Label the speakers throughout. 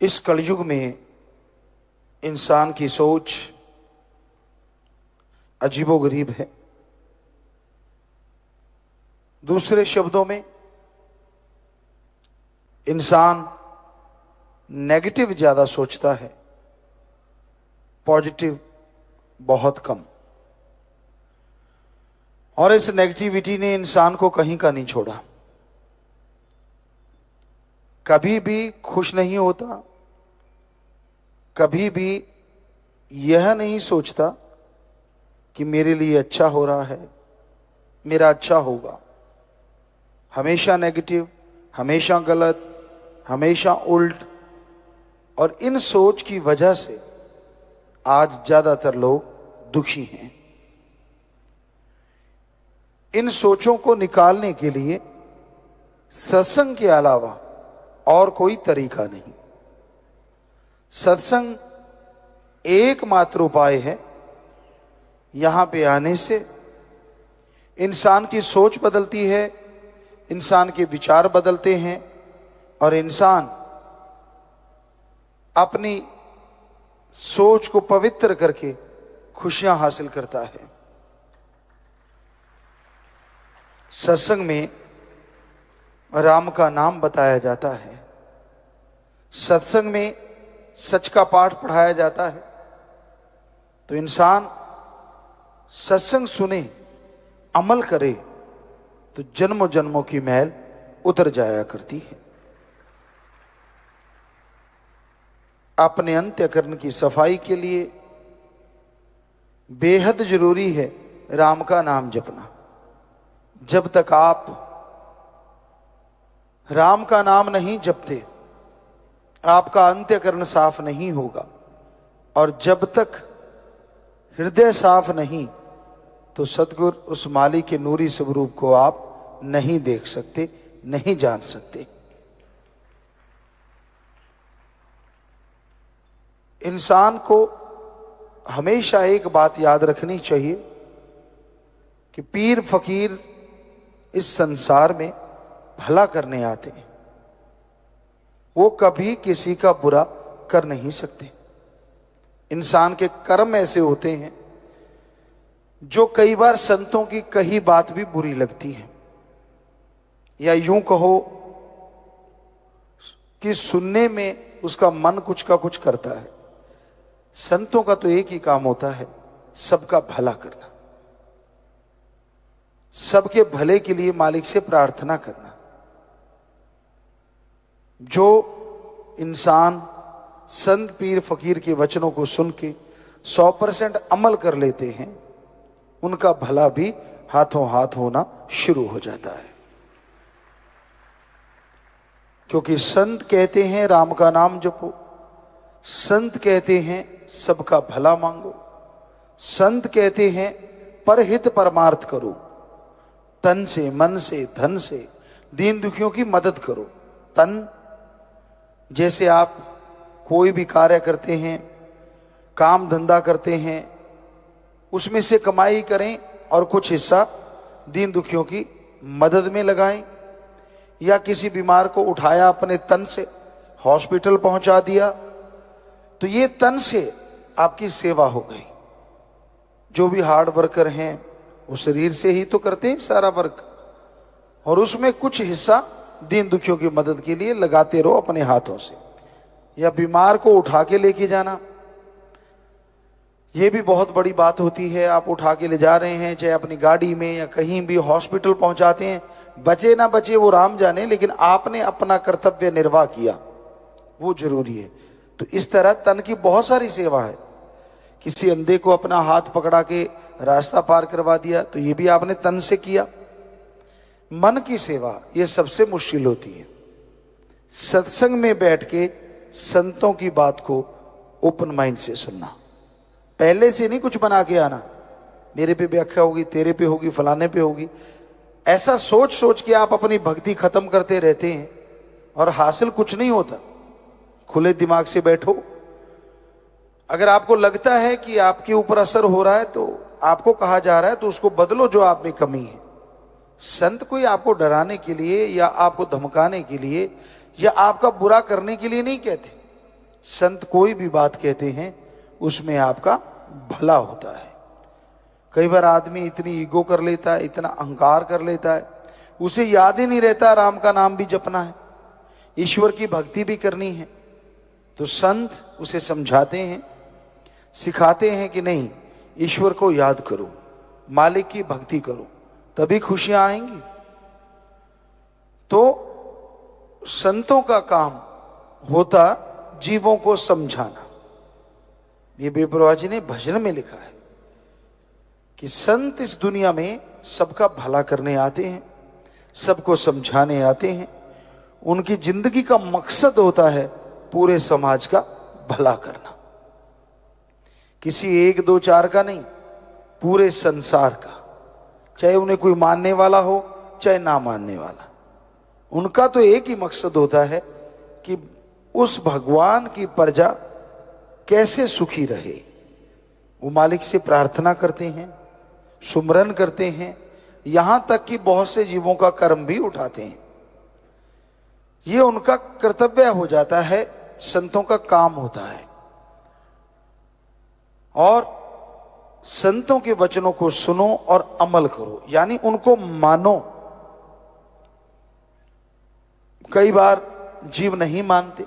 Speaker 1: इस कलयुग में इंसान की सोच अजीबोगरीब है। दूसरे शब्दों में इंसान नेगेटिव ज्यादा सोचता है, पॉजिटिव बहुत कम। और इस नेगेटिविटी ने इंसान को कहीं का नहीं छोड़ा। कभी भी खुश नहीं होता, कभी भी यह नहीं सोचता कि मेरे लिए अच्छा हो रहा है, मेरा अच्छा होगा। हमेशा नेगेटिव, हमेशा गलत, हमेशा उल्ट। और इन सोच की वजह से आज ज्यादातर लोग दुखी हैं। इन सोचों को निकालने के लिए सत्संग के अलावा और कोई तरीका नहीं। सत्संग एकमात्र उपाय है। यहां पे आने से इंसान की सोच बदलती है, इंसान के विचार बदलते हैं और इंसान अपनी सोच को पवित्र करके खुशियां हासिल करता है। सत्संग में राम का नाम बताया जाता है, सत्संग में सच का पाठ पढ़ाया जाता है। तो इंसान सत्संग सुने, अमल करे तो जन्मों जन्मों की मैल उतर जाया करती है। अपने अंतःकरण की सफाई के लिए बेहद जरूरी है राम का नाम जपना। जब तक आप राम का नाम नहीं जपते, आपका अंतःकरण साफ नहीं होगा। और जब तक हृदय साफ नहीं, तो सतगुरु उस मालिक के नूरी स्वरूप को आप नहीं देख सकते, नहीं जान सकते। इंसान को हमेशा एक बात याद रखनी चाहिए कि पीर फकीर इस संसार में भला करने आते हैं। वो कभी किसी का बुरा कर नहीं सकते। इंसान के कर्म ऐसे होते हैं जो कई बार संतों की कही बात भी बुरी लगती है, या यूं कहो कि सुनने में उसका मन कुछ का कुछ करता है। संतों का तो एक ही काम होता है, सबका भला करना, सबके भले के लिए मालिक से प्रार्थना करना। जो इंसान संत पीर फकीर के वचनों को सुन के 100% अमल कर लेते हैं, उनका भला भी हाथों हाथ होना शुरू हो जाता है। क्योंकि संत कहते हैं राम का नाम जपो, संत कहते हैं सबका भला मांगो, संत कहते हैं परहित परमार्थ करो, तन से, मन से, धन से दीन दुखियों की मदद करो। तन, जैसे आप कोई भी कार्य करते हैं, काम धंधा करते हैं, उसमें से कमाई करें और कुछ हिस्सा दीन दुखियों की मदद में लगाएं। या किसी बीमार को उठाया अपने तन से, हॉस्पिटल पहुंचा दिया, तो ये तन से आपकी सेवा हो गई। जो भी हार्ड वर्कर हैं वो शरीर से ही तो करते हैं सारा वर्क, और उसमें कुछ हिस्सा दीन दुखियों की मदद के लिए लगाते रहो अपने हाथों से। या बीमार को उठा के लेके जाना, ये भी बहुत बड़ी बात होती है। आप उठा के ले जा रहे हैं, चाहे अपनी गाड़ी में या कहीं भी हॉस्पिटल पहुंचाते हैं, बचे ना बचे वो राम जाने, लेकिन आपने अपना कर्तव्य निर्वाह किया, वो जरूरी है। तो इस तरह तन की बहुत सारी सेवा है। किसी अंधे को अपना हाथ पकड़ा के रास्ता पार करवा दिया, तो ये भी आपने तन से किया। मन की सेवा ये सबसे मुश्किल होती है। सत्संग में बैठ के संतों की बात को ओपन माइंड से सुनना, पहले से नहीं कुछ बना के आना, मेरे पे व्याख्या होगी, तेरे पे होगी, फलाने पे होगी। ऐसा सोच सोच के आप अपनी भक्ति खत्म करते रहते हैं और हासिल कुछ नहीं होता। खुले दिमाग से बैठो। अगर आपको लगता है कि आपके ऊपर असर हो रहा है, तो आपको कहा जा रहा है, तो उसको बदलो जो आप में कमी है। संत कोई आपको डराने के लिए या आपको धमकाने के लिए या आपका बुरा करने के लिए नहीं कहते। संत कोई भी बात कहते हैं उसमें आपका भला होता है। कई बार आदमी इतनी ईगो कर लेता है, इतना अहंकार कर लेता है, उसे याद ही नहीं रहता राम का नाम भी जपना है, ईश्वर की भक्ति भी करनी है। तो संत उसे समझाते हैं, सिखाते हैं कि नहीं, ईश्वर को याद करो, मालिक की भक्ति करो, तभी खुशियां आएंगी। तो संतों का काम होता जीवों को समझाना। ये बेपरवाह जी ने भजन में लिखा है कि संत इस दुनिया में सबका भला करने आते हैं, सबको समझाने आते हैं। उनकी जिंदगी का मकसद होता है पूरे समाज का भला करना, किसी एक दो चार का नहीं, पूरे संसार का। चाहे उन्हें कोई मानने वाला हो चाहे ना मानने वाला, उनका तो एक ही मकसद होता है कि उस भगवान की प्रजा कैसे सुखी रहे। वो मालिक से प्रार्थना करते हैं, सुमरन करते हैं, यहां तक कि बहुत से जीवों का कर्म भी उठाते हैं। ये उनका कर्तव्य हो जाता है, संतों का काम होता है। और संतों के वचनों को सुनो और अमल करो, यानी उनको मानो। कई बार जीव नहीं मानते,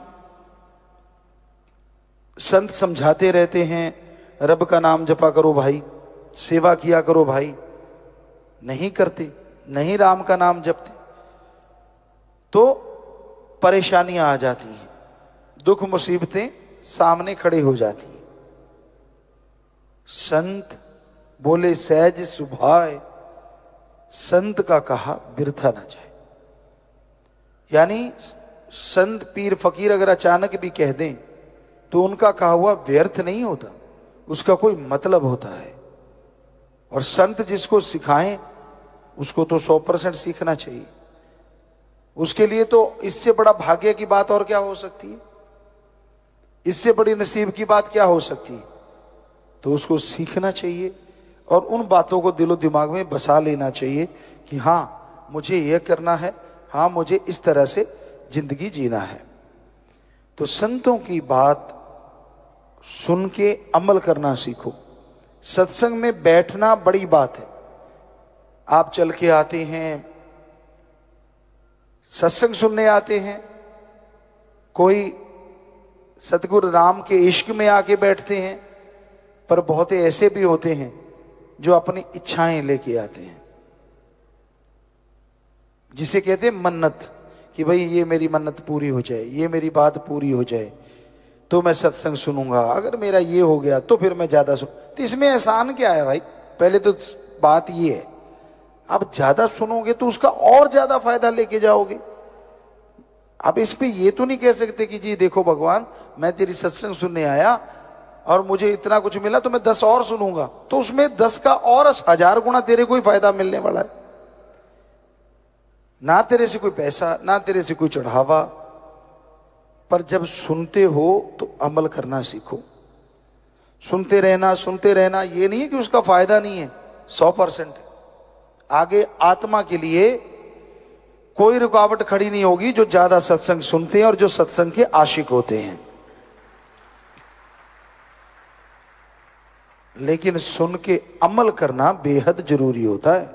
Speaker 1: संत समझाते रहते हैं, रब का नाम जपा करो भाई, सेवा किया करो भाई, नहीं करते, नहीं राम का नाम जपते, तो परेशानियां आ जाती हैं, दुख मुसीबतें सामने खड़े हो जाती हैं। संत बोले सहज सुभाए, संत का कहा बिरथा न जाए। यानी संत पीर फकीर अगर अचानक भी कह दें तो उनका कहा हुआ व्यर्थ नहीं होता, उसका कोई मतलब होता है। और संत जिसको सिखाएं उसको तो 100% सीखना चाहिए। उसके लिए तो इससे बड़ा भाग्य की बात और क्या हो सकती है, इससे बड़ी नसीब की बात क्या हो सकती है। तो उसको सीखना चाहिए और उन बातों को दिलो दिमाग में बसा लेना चाहिए कि हाँ मुझे यह करना है, हाँ मुझे इस तरह से जिंदगी जीना है। तो संतों की बात सुन के अमल करना सीखो। सत्संग में बैठना बड़ी बात है। आप चल के आते हैं, सत्संग सुनने आते हैं, कोई सतगुरु राम के इश्क में आके बैठते हैं, पर बहुत ऐसे भी होते हैं जो अपनी इच्छाएं लेके आते हैं, जिसे कहते हैं मन्नत, कि भाई ये मेरी मन्नत पूरी हो जाए, ये मेरी बात पूरी हो जाए तो मैं सत्संग सुनूंगा, अगर मेरा ये हो गया तो फिर मैं ज्यादा सुन। तो इसमें एहसान क्या है भाई? पहले तो बात ये है, आप ज्यादा सुनोगे तो उसका और ज्यादा फायदा लेके जाओगे। आप इस पे ये तो नहीं कह सकते कि जी देखो भगवान, मैं तेरी सत्संग सुनने आया और मुझे इतना कुछ मिला तो मैं 10 और सुनूंगा, तो उसमें 10 का और 1000 गुना तेरे को ही फायदा मिलने वाला है। ना तेरे से कोई पैसा, ना तेरे से कोई चढ़ावा, पर जब सुनते हो तो अमल करना सीखो। सुनते रहना, ये नहीं है कि उसका फायदा नहीं है, 100% आगे आत्मा के लिए कोई रुकावट खड़ी नहीं होगी जो ज्यादा सत्संग सुनते हैं और जो सत्संग के आशिक होते हैं। लेकिन सुन के अमल करना बेहद जरूरी होता है।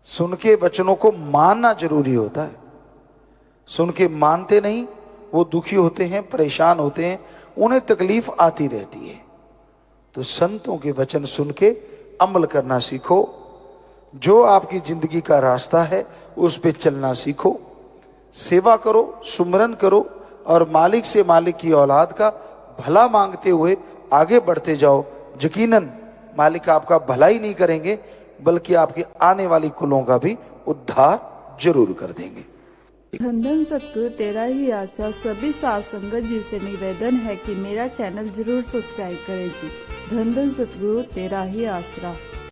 Speaker 1: सुन के वचनों को मानना जरूरी होता है। सुन के मानते नहीं, वो दुखी होते हैं, परेशान होते हैं, उन्हें तकलीफ आती रहती है। तो संतों के वचन सुन के अमल करना सीखो। जो आपकी जिंदगी का रास्ता है उस पे चलना सीखो। सेवा करो, सुमरन करो और मालिक से मालिक की औलाद का भला मांगते हुए आगे बढ़ते जाओ। यकीनन मालिक आपका भला ही नहीं करेंगे बल्कि आपके आने वाली कुलों का भी उद्धार जरूर कर देंगे।
Speaker 2: धन धन सतगुरु तेरा ही आशा। सभी साध संगत जी से निवेदन है कि मेरा चैनल जरूर सब्सक्राइब करें जी। धन धन सतगुरु तेरा ही आसरा।